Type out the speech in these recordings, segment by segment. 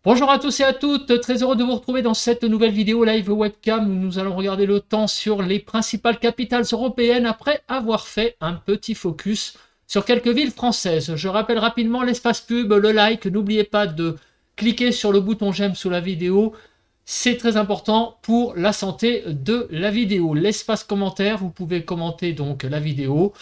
Bonjour à tous et à toutes, très heureux de vous retrouver dans cette nouvelle vidéo live webcam où nous allons regarder le temps sur les principales capitales européennes après avoir fait un petit focus sur quelques villes françaises. Je rappelle rapidement l'espace pub, le like, n'oubliez pas de cliquer sur le bouton j'aime sous la vidéo, c'est très important pour la santé de la vidéo. L'espace commentaire, vous pouvez commenter donc la vidéo.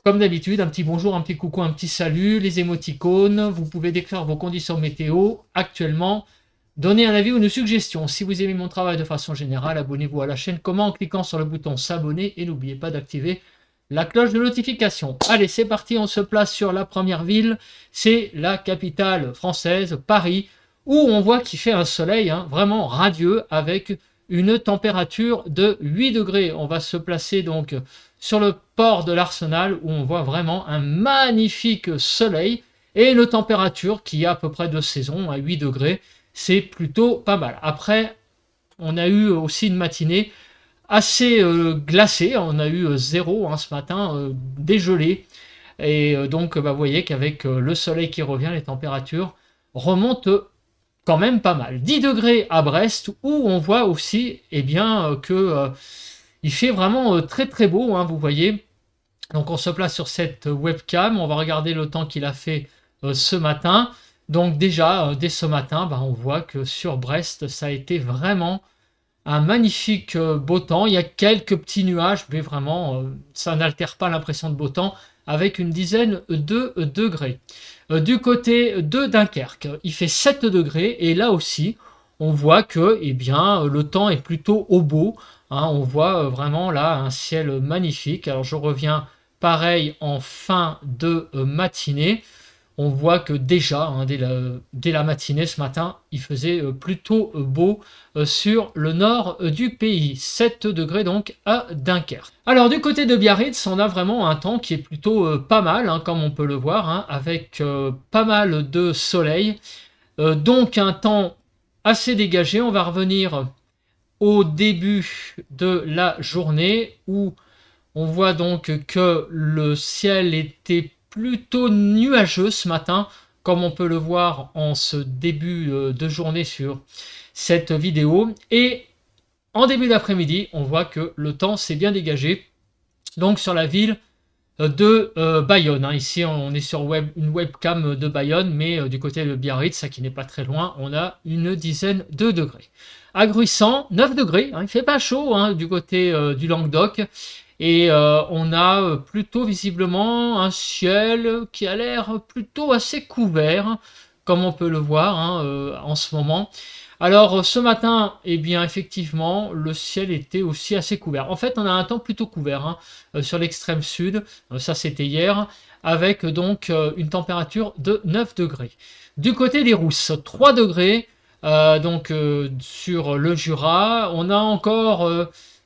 Comme d'habitude, un petit bonjour, un petit coucou, un petit salut, les émoticônes, vous pouvez décrire vos conditions météo actuellement, donner un avis ou une suggestion. Si vous aimez mon travail de façon générale, abonnez-vous à la chaîne comment en cliquant sur le bouton s'abonner et n'oubliez pas d'activer la cloche de notification. Allez, c'est parti, on se place sur la première ville, c'est la capitale française, Paris, où on voit qu'il fait un soleil vraiment radieux avec une température de 8 degrés. On va se placer donc sur le port de l'Arsenal où on voit vraiment un magnifique soleil et une température qui est à peu près de saison à 8 degrés. C'est plutôt pas mal. Après, on a eu aussi une matinée assez glacée. On a eu 0 ce matin, dégelé. Et donc, vous voyez qu'avec le soleil qui revient, les températures remontent quand même pas mal. 10 degrés à Brest, où on voit aussi que il fait vraiment très très beau, vous voyez. Donc on se place sur cette webcam, on va regarder le temps qu'il a fait ce matin. Donc déjà, dès ce matin, on voit que sur Brest, ça a été vraiment un magnifique beau temps. Il y a quelques petits nuages, mais vraiment, ça n'altère pas l'impression de beau temps, avec une dizaine de degrés. Du côté de Dunkerque, il fait 7 degrés, et là aussi, on voit que le temps est plutôt au beau. On voit vraiment là un ciel magnifique. Alors je reviens pareil en fin de matinée. On voit que déjà, dès la matinée ce matin, il faisait plutôt beau sur le nord du pays. 7 degrés donc à Dunkerque. Alors du côté de Biarritz, on a vraiment un temps qui est plutôt pas mal, comme on peut le voir, avec pas mal de soleil. Donc un temps assez dégagé. On va revenir au début de la journée où on voit donc que le ciel était plutôt nuageux ce matin, comme on peut le voir en ce début de journée sur cette vidéo. Et en début d'après-midi, on voit que le temps s'est bien dégagé. Donc sur la ville de Bayonne. Ici, on est sur une webcam de Bayonne, mais du côté de Biarritz, qui n'est pas très loin, on a une dizaine de degrés. À Gruissant, 9 degrés, il fait pas chaud du côté du Languedoc. Et on a plutôt visiblement un ciel qui a l'air plutôt assez couvert, comme on peut le voir en ce moment. Alors ce matin, effectivement, le ciel était aussi assez couvert. En fait, on a un temps plutôt couvert sur l'extrême sud, ça c'était hier, avec donc une température de 9 degrés. Du côté des Rousses, 3 degrés, sur le Jura. On a encore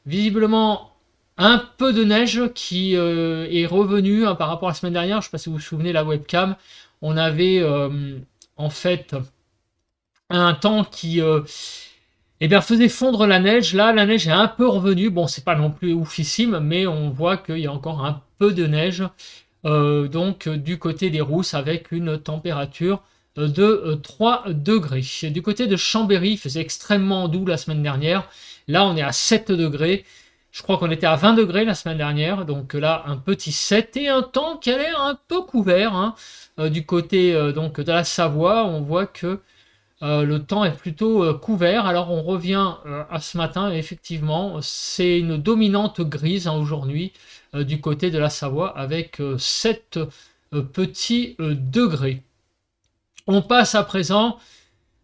visiblement un peu de neige qui est revenue par rapport à la semaine dernière. Je ne sais pas si vous vous souvenez, la webcam, on avait en fait un temps qui faisait fondre la neige. Là, la neige est un peu revenue. Bon, c'est pas non plus oufissime, mais on voit qu'il y a encore un peu de neige. Du côté des Rousses, avec une température de 3 degrés. Du côté de Chambéry, il faisait extrêmement doux la semaine dernière. Là, on est à 7 degrés. Je crois qu'on était à 20 degrés la semaine dernière. Donc là, un petit 7 et un temps qui a l'air un peu couvert. Du côté de la Savoie, on voit que le temps est plutôt couvert. Alors on revient à ce matin, et effectivement, c'est une dominante grise aujourd'hui du côté de la Savoie avec 7 petits degrés. On passe à présent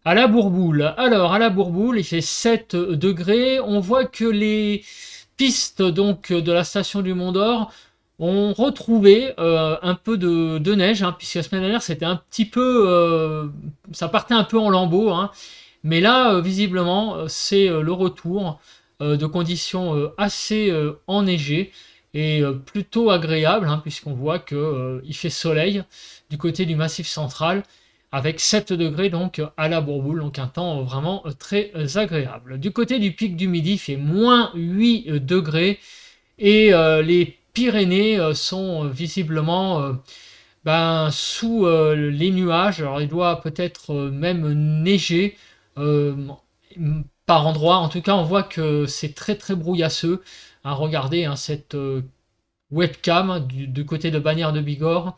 à la Bourboule. Alors à la Bourboule, il fait 7 degrés. On voit que les pistes donc de la station du Mont d'Or ont retrouvé un peu de neige, puisque la semaine dernière c'était un petit peu, ça partait un peu en lambeaux, mais là visiblement c'est le retour de conditions assez enneigées et plutôt agréables, puisqu'on voit que il fait soleil du côté du Massif central avec 7 degrés donc à la Bourboule, donc un temps vraiment très agréable. Du côté du Pic du Midi, il fait moins 8 degrés et les Pyrénées sont visiblement sous les nuages. Alors il doit peut-être même neiger euh, par endroits. En tout cas, on voit que c'est très très brouillasseux. Hein, regardez hein, cette webcam du côté de Bagnères de Bigorre.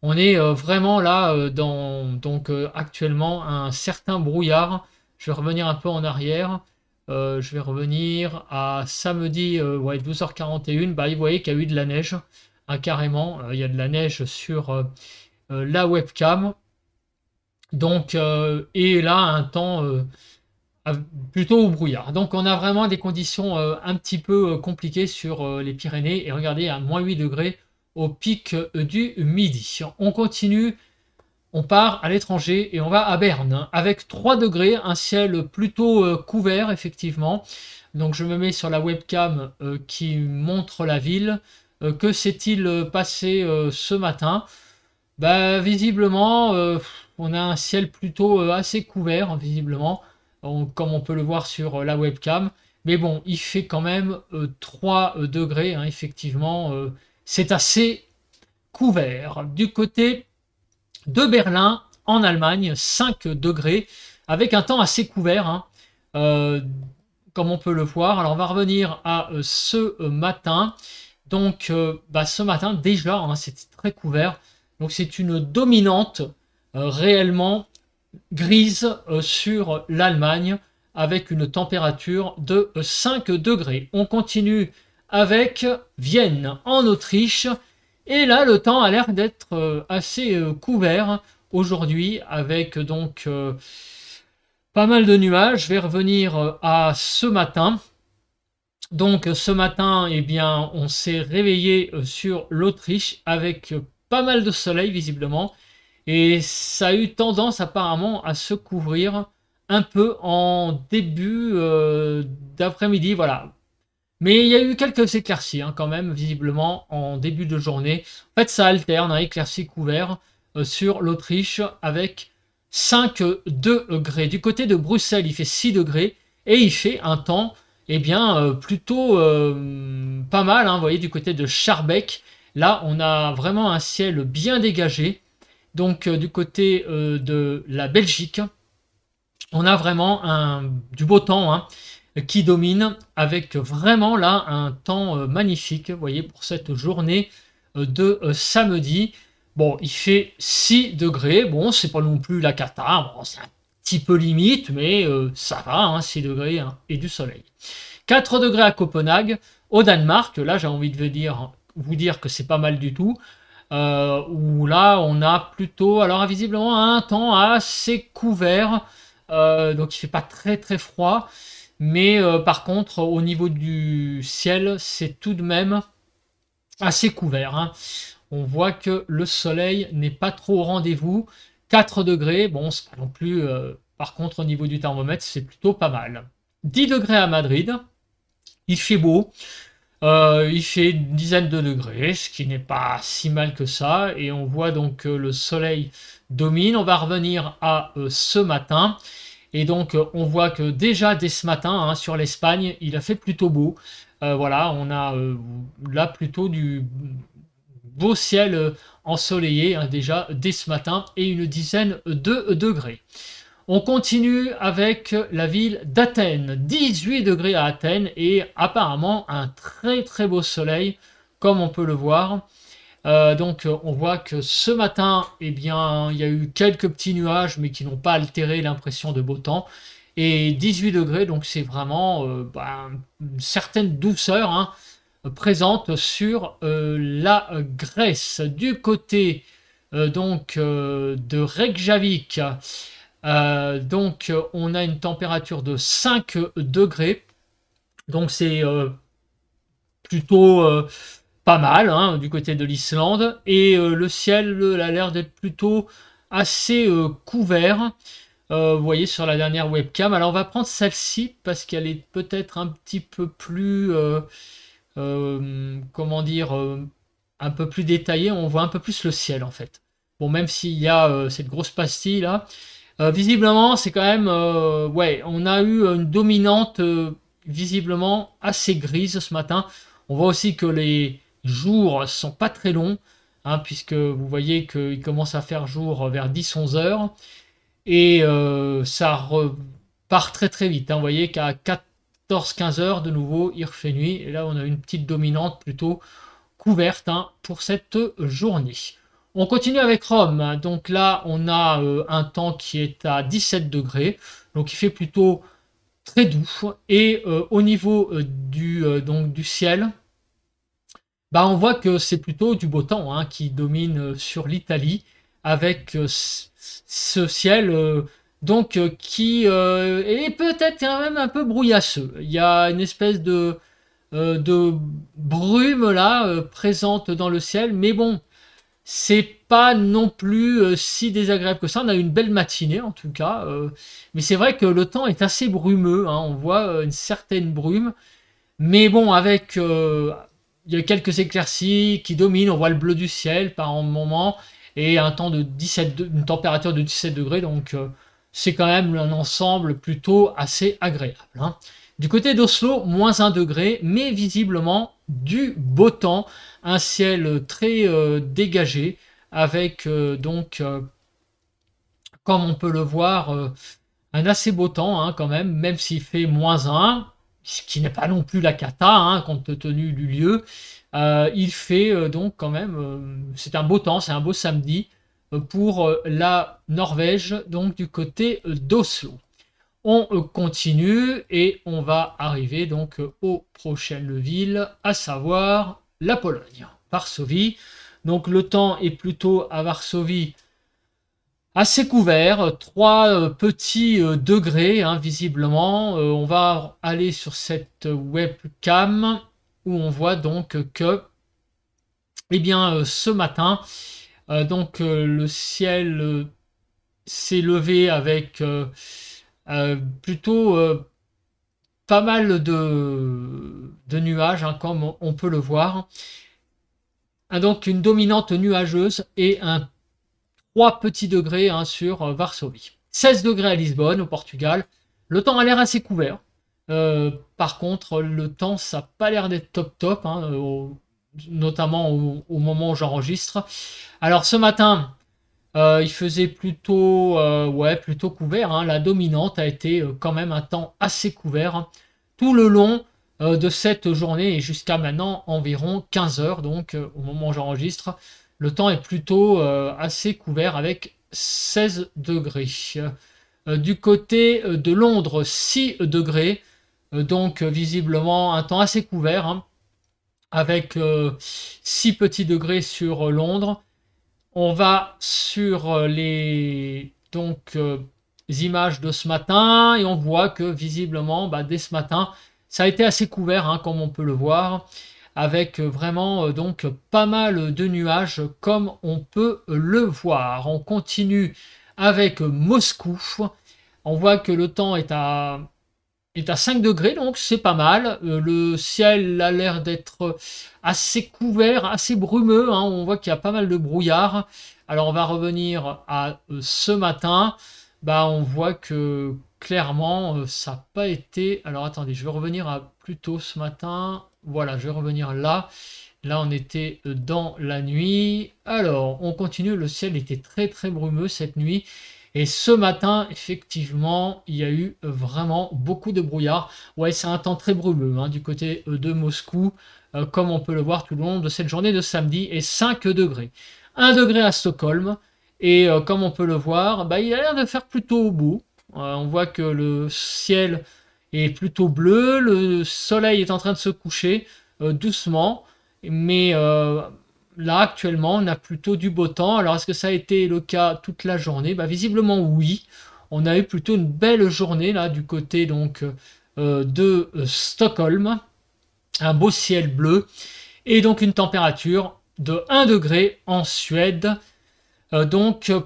On est vraiment là dans donc actuellement un certain brouillard. Je vais revenir un peu en arrière. Je vais revenir à samedi ouais, 12h41. Bah, vous voyez qu'il y a eu de la neige. Hein, carrément, il y a de la neige sur la webcam. Donc, et là, un temps plutôt au brouillard. Donc, on a vraiment des conditions un petit peu compliquées sur les Pyrénées. Et regardez, à -8 degrés au pic du midi. On continue, on part à l'étranger et on va à Berne hein, avec 3 degrés, un ciel plutôt couvert effectivement. Donc je me mets sur la webcam qui montre la ville. Que s'est-il passé ce matin? Bah, visiblement, on a un ciel plutôt assez couvert, visiblement, comme on peut le voir sur la webcam. Mais bon, il fait quand même 3 degrés, hein, effectivement. C'est assez couvert. Du côté de Berlin, en Allemagne, 5 degrés, avec un temps assez couvert, hein, euh, comme on peut le voir. Alors on va revenir à ce matin. Donc ce matin déjà, hein, c'était très couvert. Donc c'est une dominante réellement grise sur l'Allemagne avec une température de 5 degrés. On continue avec Vienne en Autriche. Et là, le temps a l'air d'être assez couvert aujourd'hui avec donc pas mal de nuages. Je vais revenir à ce matin. Donc ce matin, eh bien, on s'est réveillé sur l'Autriche avec pas mal de soleil visiblement. Et ça a eu tendance apparemment à se couvrir un peu en début d'après-midi. Voilà. Mais il y a eu quelques éclaircies hein, quand même, visiblement, en début de journée. En fait, ça alterne, hein, éclaircies couverts sur l'Autriche avec 5 degrés. Du côté de Bruxelles, il fait 6 degrés et il fait un temps eh bien, plutôt pas mal. Hein, vous voyez, du côté de Schaerbeek, là, on a vraiment un ciel bien dégagé. Donc, du côté de la Belgique, on a vraiment du beau temps. Hein, qui domine avec vraiment là un temps magnifique, vous voyez, pour cette journée de samedi. Bon, il fait 6 degrés, bon, c'est pas non plus la cata, bon, c'est un petit peu limite, mais ça va, hein, 6 degrés hein, et du soleil. 4 degrés à Copenhague, au Danemark, là j'ai envie de vous dire que c'est pas mal du tout, où là on a plutôt, alors visiblement un temps assez couvert, donc il fait pas très très froid, mais par contre, au niveau du ciel, c'est tout de même assez couvert. Hein. On voit que le soleil n'est pas trop au rendez-vous. 4 degrés, bon, c'est pas non plus. Par contre, au niveau du thermomètre, c'est plutôt pas mal. 10 degrés à Madrid. Il fait beau. Il fait une dizaine de degrés, ce qui n'est pas si mal que ça. Et on voit donc que le soleil domine. On va revenir à ce matin. Et donc, on voit que déjà dès ce matin, hein, sur l'Espagne, il a fait plutôt beau. Voilà, on a là plutôt du beau ciel ensoleillé, hein, déjà dès ce matin, et une dizaine de degrés. On continue avec la ville d'Athènes. 18 degrés à Athènes et apparemment un très très beau soleil, comme on peut le voir. Donc on voit que ce matin, eh bien, il y a eu quelques petits nuages, mais qui n'ont pas altéré l'impression de beau temps. Et 18 degrés, donc c'est vraiment une certaine douceur hein, présente sur la Grèce. Du côté de Reykjavik, donc on a une température de 5 degrés. Donc c'est plutôt pas mal hein, du côté de l'Islande et le ciel a l'air d'être plutôt assez couvert. Vous voyez sur la dernière webcam. Alors on va prendre celle-ci parce qu'elle est peut-être un petit peu plus comment dire un peu plus détaillée. On voit un peu plus le ciel en fait. Bon, même s'il y a cette grosse pastille là, visiblement c'est quand même ouais, on a eu une dominante visiblement assez grise ce matin. On voit aussi que les jours sont pas très longs. hein, puisque vous voyez qu'il commence à faire jour vers 10-11 heures, et ça repart très très vite, hein. Vous voyez qu'à 14-15 heures, de nouveau, il refait nuit, et là on a une petite dominante plutôt couverte, hein, pour cette journée. On continue avec Rome, hein. Donc là on a un temps qui est à 17 degrés, donc il fait plutôt très doux, et au niveau donc du ciel, bah, on voit que c'est plutôt du beau temps, hein, qui domine sur l'Italie, avec ce ciel qui est peut-être quand même un peu brouillasseux. Il y a une espèce de brume là présente dans le ciel, mais bon, c'est pas non plus si désagréable que ça. On a eu une belle matinée en tout cas, mais c'est vrai que le temps est assez brumeux, hein. On voit une certaine brume, mais bon, avec il y a quelques éclaircies qui dominent, on voit le bleu du ciel par moment, et un temps de une température de 17 degrés, donc c'est quand même un ensemble plutôt assez agréable, hein. Du côté d'Oslo, moins 1 degré, mais visiblement du beau temps, un ciel très dégagé, avec comme on peut le voir, un assez beau temps, hein, quand même s'il fait moins 1, ce qui n'est pas non plus la cata, hein, compte tenu du lieu. Il fait donc quand même, c'est un beau temps, c'est un beau samedi pour la Norvège, donc du côté d'Oslo. On continue et on va arriver donc aux prochaines villes, à savoir la Pologne, Varsovie. Donc le temps est plutôt à Varsovie assez couvert, 3 petits degrés, hein, visiblement. On va aller sur cette webcam où on voit donc que, eh bien, ce matin, le ciel s'est levé avec plutôt pas mal de nuages, hein, comme on peut le voir. Donc une dominante nuageuse et un 3 petits degrés, hein, sur Varsovie. 16 degrés à Lisbonne, au Portugal. Le temps a l'air assez couvert. Par contre, le temps, ça n'a pas l'air d'être top, hein, notamment au moment où j'enregistre. Alors ce matin, il faisait plutôt, plutôt couvert, hein. La dominante a été quand même un temps assez couvert, hein, tout le long de cette journée, et jusqu'à maintenant environ 15 heures, donc au moment où j'enregistre. Le temps est plutôt assez couvert avec 16 degrés. Du côté de Londres, 6 degrés. Visiblement un temps assez couvert, hein, avec 6 petits degrés sur Londres. On va sur les images de ce matin et on voit que visiblement, dès ce matin, ça a été assez couvert, hein, comme on peut le voir, avec vraiment pas mal de nuages comme on peut le voir. On continue avec Moscou. On voit que le temps est à 5 degrés, donc c'est pas mal. Le ciel a l'air d'être assez couvert, assez brumeux, hein. On voit qu'il y a pas mal de brouillard. Alors on va revenir à ce matin. On voit que clairement ça n'a pas été... Alors attendez, je vais revenir à plus tôt ce matin. Voilà, je vais revenir là. Là, on était dans la nuit. Alors, on continue. Le ciel était très très brumeux cette nuit. Et ce matin, effectivement, il y a eu vraiment beaucoup de brouillard. Ouais, c'est un temps très brumeux, hein, du côté de Moscou, comme on peut le voir tout le long de cette journée de samedi, et 5 degrés. 1 degré à Stockholm, et comme on peut le voir, il a l'air de faire plutôt beau. On voit que le ciel est plutôt bleu, le soleil est en train de se coucher doucement, mais là, actuellement, on a plutôt du beau temps. Alors, est-ce que ça a été le cas toute la journée? Visiblement, oui. On a eu plutôt une belle journée, là, du côté de Stockholm. Un beau ciel bleu. Et donc, une température de 1 degré en Suède.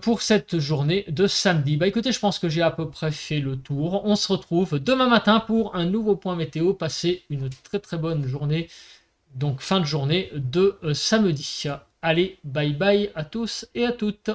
Pour cette journée de samedi. Écoutez, je pense que j'ai à peu près fait le tour. On se retrouve demain matin pour un nouveau point météo. Passez une très très bonne journée. Donc fin de journée de samedi. Allez, bye bye à tous et à toutes.